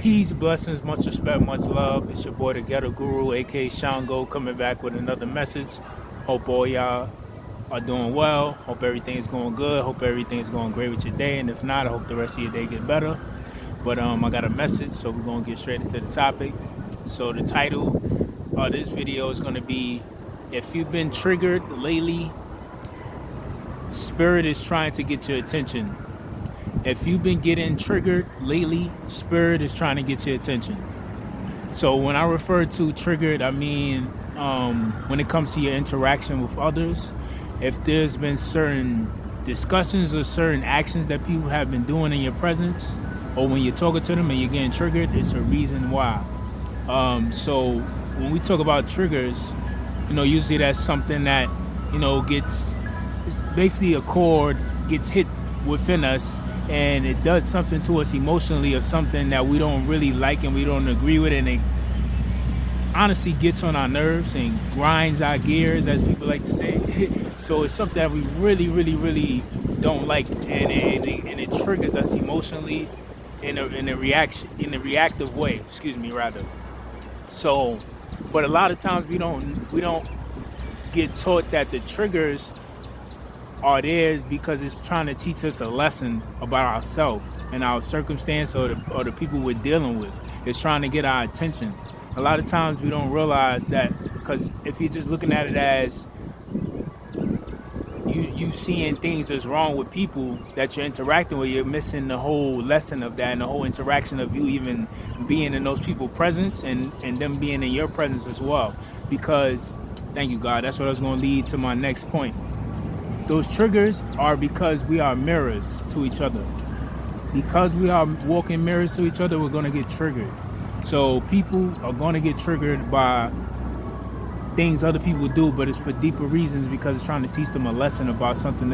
Peace, blessings, much respect, much love. It's your boy, the Ghetto Guru, aka Shango, coming back with another message. Hope all y'all are doing well. Hope everything's going good. Hope everything's going great with your day. And if not, I hope the rest of your day get better. But I got a message, so we're gonna get straight into the topic. So the title of this video is gonna be, if you've been triggered lately, Spirit is trying to get your attention. If you've been getting triggered lately, Spirit is trying to get your attention. So when I refer to triggered, I mean when it comes to your interaction with others, if there's been certain discussions or certain actions that people have been doing in your presence, or when you're talking to them and you're getting triggered, it's a reason why. So when we talk about triggers, usually that's something that, it's basically a chord gets hit within us, and it does something to us emotionally, or something that we don't really like and we don't agree with, and it honestly gets on our nerves and grinds our gears, as people like to say. So it's something that we really, really, really don't like, and it triggers us emotionally in a reactive way. Excuse me, rather. So, but a lot of times we don't get taught that the triggers are there because it's trying to teach us a lesson about ourselves and our circumstance, or the people we're dealing with. It's trying to get our attention. A lot of times we don't realize that, because if you're just looking at it as you seeing things that's wrong with people that you're interacting with, you're missing the whole lesson of that, and the whole interaction of you even being in those people's presence, and them being in your presence as well. Because, thank you, God, that's what I was going to lead to my next point. Those triggers are because we are mirrors to each other. Because we are walking mirrors to each other, we're going to get triggered. So people are going to get triggered by things other people do, but it's for deeper reasons, because it's trying to teach them a lesson about something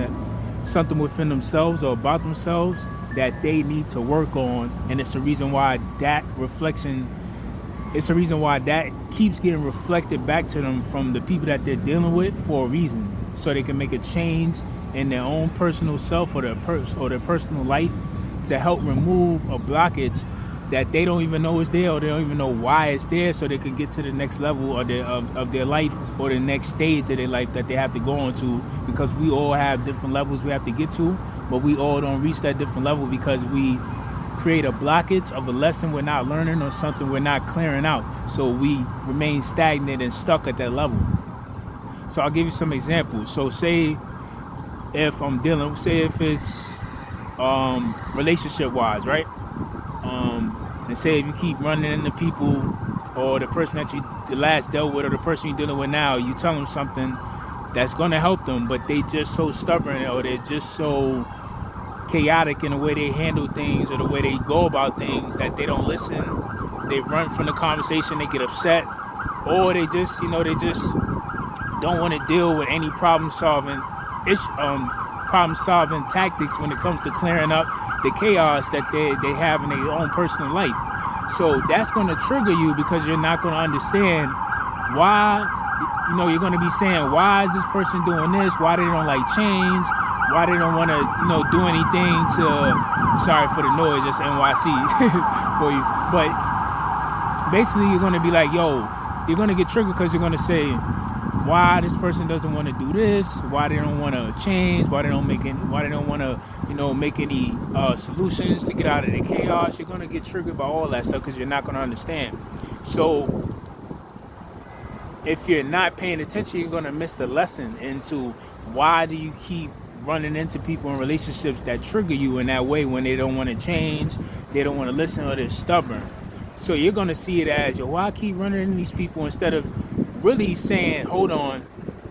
within themselves or about themselves that they need to work on. And it's the reason why that keeps getting reflected back to them from the people that they're dealing with, for a reason, so they can make a change in their own personal self or their personal life, to help remove a blockage that they don't even know is there, or they don't even know why it's there, so they can get to the next level of their life, or the next stage of their life that they have to go on to. Because we all have different levels we have to get to, but we all don't reach that different level because we create a blockage of a lesson we're not learning, or something we're not clearing out. So we remain stagnant and stuck at that level. So I'll give you some examples. So say if it's relationship wise, right? And say if you keep running into people, or the person that you last dealt with, or the person you're dealing with now, you tell them something that's going to help them, but they just so stubborn, or they're just so chaotic in the way they handle things, or the way they go about things, that they don't listen. They run from the conversation, they get upset, or they just don't want to deal with any problem solving tactics when it comes to clearing up the chaos that they have in their own personal life. So that's going to trigger you, because you're not going to understand why. You're going to be saying, why is this person doing this? Why they don't like change? Why they don't want to do anything to, sorry for the noise, just NYC for you. But basically you're going to be like, you're going to get triggered, because you're going to say why this person doesn't want to do this, why they don't want to change, why they don't want to make any solutions to get out of the chaos. You're going to get triggered by all that stuff, because you're not going to understand. So if you're not paying attention, you're going to miss the lesson into why do you keep running into people in relationships that trigger you in that way, when they don't want to change, they don't want to listen, or they're stubborn. So you're going to see it as, why I keep running into these people, instead of really saying, hold on,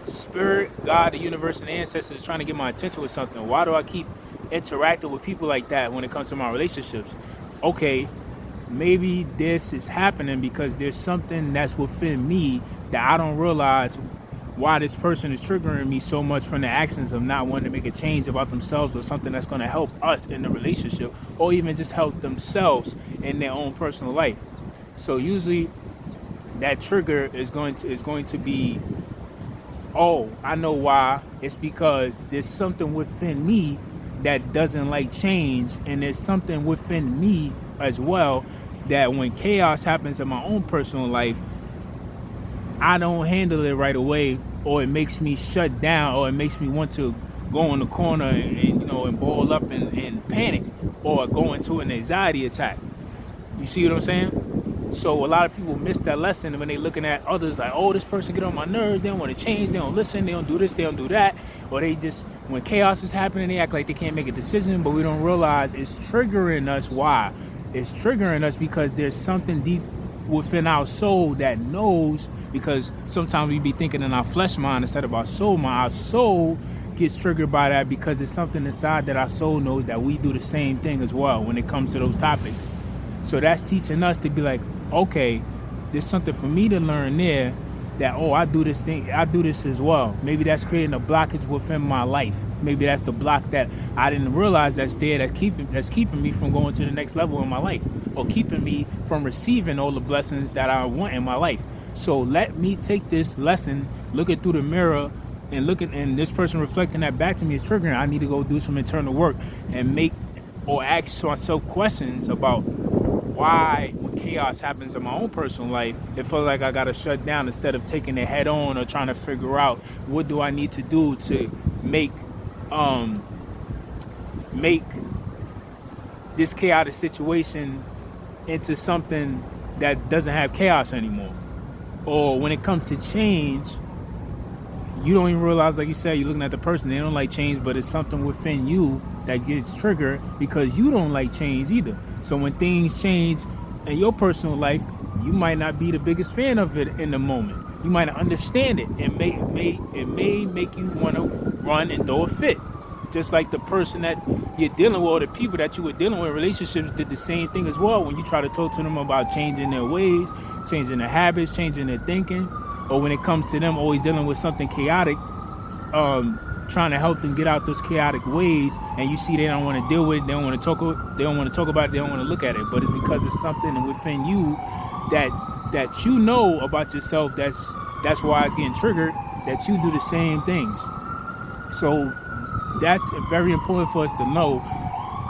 Spirit, God, the universe, and the ancestors is trying to get my attention with something. Why do I keep interacting with people like that when it comes to my relationships? Okay, maybe this is happening because there's something that's within me that I don't realize, why this person is triggering me so much from the actions of not wanting to make a change about themselves, or something that's going to help us in the relationship, or even just help themselves in their own personal life. So usually that trigger is going to be, I know why. It's because there's something within me that doesn't like change, and there's something within me as well that when chaos happens in my own personal life, I don't handle it right away, or it makes me shut down, or it makes me want to go in the corner and ball up and panic, or go into an anxiety attack. You see what I'm saying? So a lot of people miss that lesson when they're looking at others like, oh, this person get on my nerves, they don't want to change, they don't listen, they don't do this, they don't do that. Or they just, when chaos is happening, they act like they can't make a decision, but we don't realize it's triggering us. Why? It's triggering us because there's something deep within our soul that knows, because sometimes we be thinking in our flesh mind instead of our soul mind. Our soul gets triggered by that because it's something inside that our soul knows that we do the same thing as well when it comes to those topics. So that's teaching us to be like, okay, there's something for me to learn there, that, oh, I do this thing, I do this as well. Maybe that's creating a blockage within my life. Maybe that's the block that I didn't realize that's there, that's keeping me from going to the next level in my life, or keeping me from receiving all the blessings that I want in my life. So let me take this lesson, look it through the mirror, and and this person reflecting that back to me is triggering. I need to go do some internal work and ask myself questions about why, when chaos happens in my own personal life, it feels like I gotta shut down instead of taking it head on, or trying to figure out what do I need to do to make this chaotic situation into something that doesn't have chaos anymore. Or when it comes to change, you don't even realize, like you said, you're looking at the person, they don't like change, but it's something within you that gets triggered because you don't like change either. So when things change in your personal life, you might not be the biggest fan of it in the moment. You might not understand it. It may make you want to run and throw a fit. Just like the person that you're dealing with, or the people that you were dealing with, relationships did the same thing as well. When you try to talk to them about changing their ways, changing their habits, changing their thinking, or when it comes to them always dealing with something chaotic, trying to help them get out those chaotic ways, and you see they don't want to deal with it, they don't want to talk about it, they don't want to look at it, but it's because it's something within you that you know about yourself, that's why it's getting triggered, that you do the same things. So that's very important for us to know.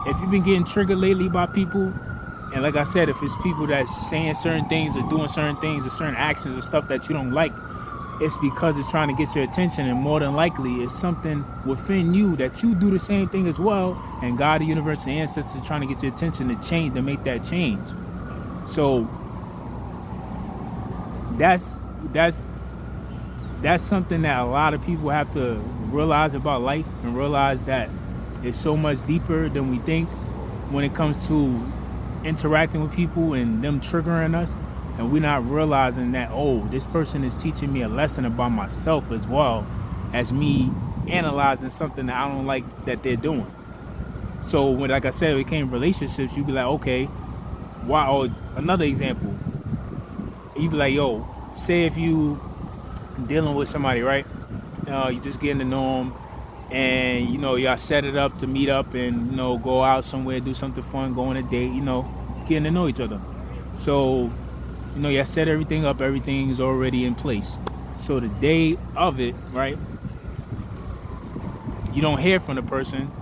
If you've been getting triggered lately by people, and like I said, if it's people that's saying certain things or doing certain things or certain actions or stuff that you don't like, it's because it's trying to get your attention, and more than likely it's something within you that you do the same thing as well, and God, the universe, and ancestors trying to get your attention to change, to make that change. So that's something that a lot of people have to realize about life, and realize that it's so much deeper than we think when it comes to interacting with people and them triggering us, and we're not realizing that, oh, this person is teaching me a lesson about myself as well as me analyzing something that I don't like that they're doing. So when, like I said, it came to relationships, you'd be like, okay, why? Or another example, you'd be like, yo, say if you dealing with somebody, right? You just getting to know them, and y'all set it up to meet up and go out somewhere, do something fun, go on a date, getting to know each other. So y'all set everything up, everything's already in place. So the day of it, right, you don't hear from the person.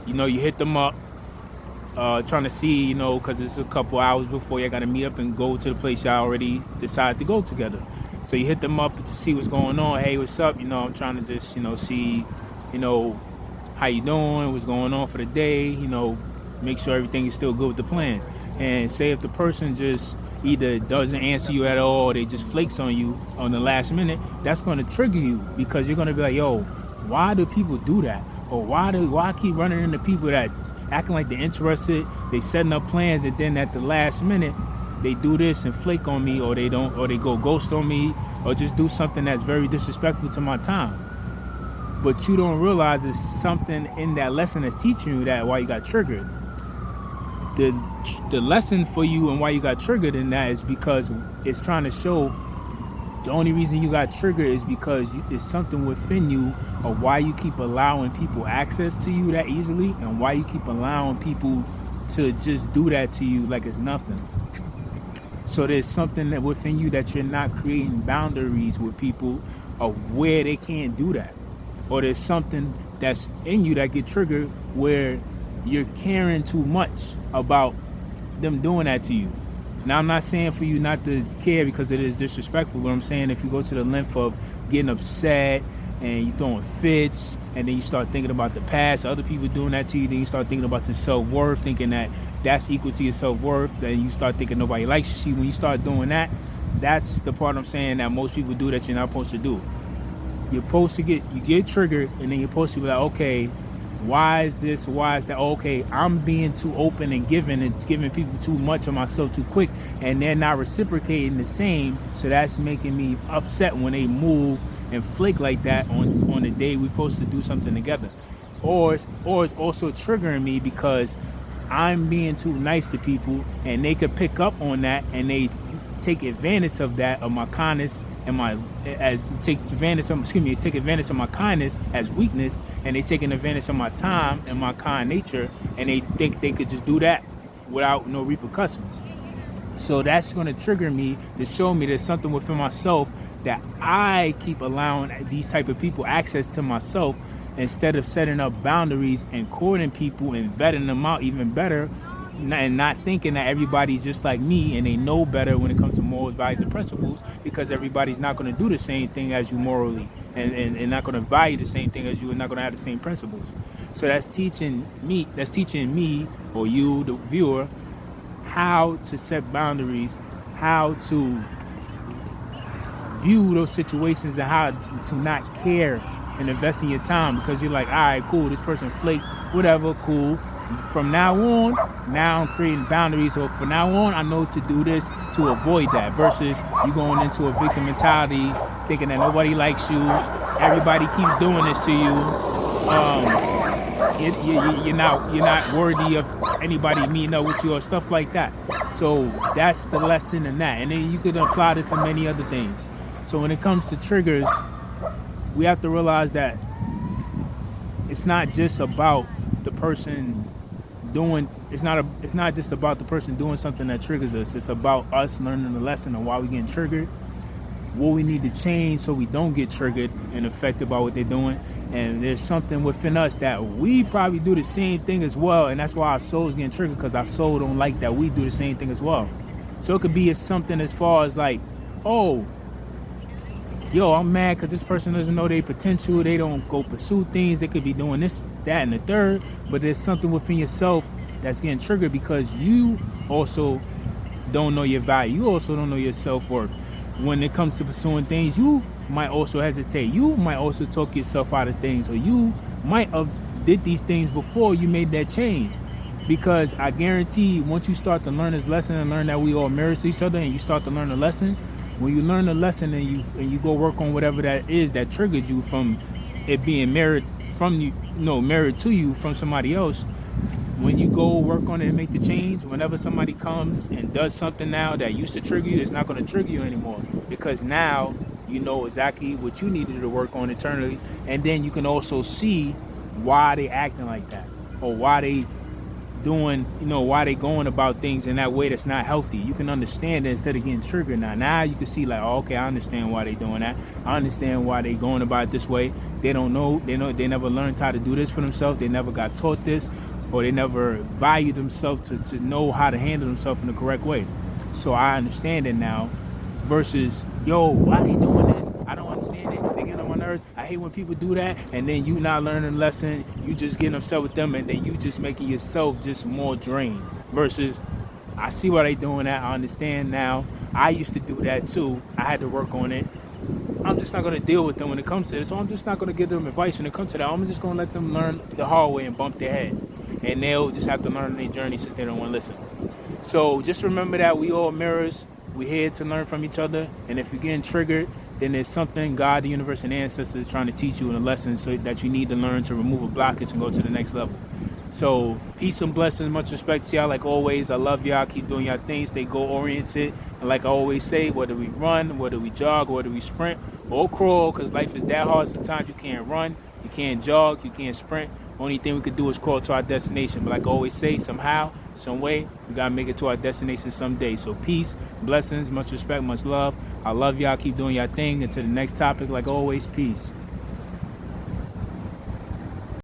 You hit them up, trying to see, because it's a couple hours before y'all got to meet up and go to the place y'all already decided to go together. So you hit them up to see what's going on. Hey, what's up? I'm trying to just, see, how you doing, what's going on for the day, make sure everything is still good with the plans. And say if the person just either doesn't answer you at all, or they just flakes on you on the last minute, that's going to trigger you, because you're going to be like, yo, why do people do that? Or why I keep running into people that acting like they're interested, they setting up plans, and then at the last minute, they do this and flake on me, or they don't, or they go ghost on me, or just do something that's very disrespectful to my time. But you don't realize it's something in that lesson that's teaching you that why you got triggered. The lesson for you and why you got triggered in that is because it's trying to show the only reason you got triggered is because it's something within you of why you keep allowing people access to you that easily, and why you keep allowing people to just do that to you like it's nothing. So there's something that within you that you're not creating boundaries with people of where they can't do that. Or there's something that's in you that get triggered where you're caring too much about them doing that to you. Now, I'm not saying for you not to care because it is disrespectful, but I'm saying if you go to the length of getting upset and you throwing fits, and then you start thinking about the past, other people doing that to you, then you start thinking about your self-worth, thinking that that's equal to your self-worth, then you start thinking nobody likes you. See, when you start doing that, that's the part I'm saying that most people do that you're not supposed to do. You're supposed to get triggered, and then you're supposed to be like, okay, why is this? Why is that? Okay, I'm being too open and giving people too much of myself too quick, and they're not reciprocating the same. So that's making me upset when they move and flake like that on the day we're supposed to do something together. Or it's also triggering me because I'm being too nice to people, and they could pick up on that, and they take advantage of that, of my kindness and take advantage of my kindness as weakness, and they taking advantage of my time and my kind nature, and they think they could just do that without no repercussions. So that's going to trigger me to show me there's something within myself that I keep allowing these type of people access to myself, instead of setting up boundaries and courting people and vetting them out even better, and not thinking that everybody's just like me and they know better when it comes to morals, values, and principles, because everybody's not going to do the same thing as you morally, and not going to value the same thing as you, and not going to have the same principles. So that's teaching me or you, the viewer, how to set boundaries, how to view those situations, and how to not care and invest in your time, because you're like, all right, cool, this person flaked, whatever, cool. From now on, I'm creating boundaries, or from now on, I know to do this to avoid that, versus you going into a victim mentality, thinking that nobody likes you, everybody keeps doing this to you. You're not worthy of anybody meeting up with you, or stuff like that. So that's the lesson in that, and then you could apply this to many other things. So when it comes to triggers, we have to realize that it's not just about the person doing. It's not just about the person doing something that triggers us. It's about us learning the lesson of why we're getting triggered, what we need to change so we don't get triggered and affected by what they're doing. And there's something within us that we probably do the same thing as well, and that's why our soul's getting triggered, because our soul don't like that we do the same thing as well. So it could be something as far as like, oh, yo, I'm mad because this person doesn't know their potential. They don't go pursue things. They could be doing this, that, and the third. But there's something within yourself that's getting triggered because you also don't know your value. You also don't know your self-worth. When it comes to pursuing things, you might also hesitate. You might also talk yourself out of things. Or you might have did these things before you made that change. Because I guarantee once you start to learn this lesson and learn that we all mirrors to each other, and you start to learn the lesson, when you learn the lesson and you go work on whatever that is that triggered you from it being mirrored from you, mirrored to you from somebody else, when you go work on it and make the change, whenever somebody comes and does something now that used to trigger you, it's not going to trigger you anymore, because now you know exactly what you needed to work on internally, and then you can also see why they acting like that, or why they doing, why they going about things in that way that's not healthy. You can understand it instead of getting triggered. Now you can see like, oh, okay, I understand why they doing that. I understand why they going about it this way. They don't know. They never learned how to do this for themselves. They never got taught this, or they never valued themselves to know how to handle themselves in the correct way. So I understand it now. Versus, yo, why they doing this? I don't understand it. They get on my nerves. I hate when people do that. And then you not learning a lesson. You just getting upset with them, and then you just making yourself just more drained. Versus, I see why they doing that. I understand now. I used to do that too. I had to work on it. I'm just not going to deal with them when it comes to this. So I'm just not going to give them advice when it comes to that. I'm just going to let them learn the hard way and bump their head. And they'll just have to learn their journey since they don't want to listen. So just remember that we all mirrors. We're here to learn from each other, and if you're getting triggered, then there's something God, the universe, and ancestors trying to teach you in a lesson so that you need to learn to remove a blockage and go to the next level. So peace and blessings, much respect to y'all. Like always, I love y'all. Keep doing y'all things. Stay goal-oriented. And like I always say, whether we run, whether we jog, whether we sprint, or crawl, because life is that hard. Sometimes you can't run, you can't jog, you can't sprint. Only thing we could do is crawl to our destination. But like I always say, somehow, some way, we got to make it to our destination someday. So peace, blessings, much respect, much love. I love y'all. Keep doing y'all thing. Until the next topic, like always, peace.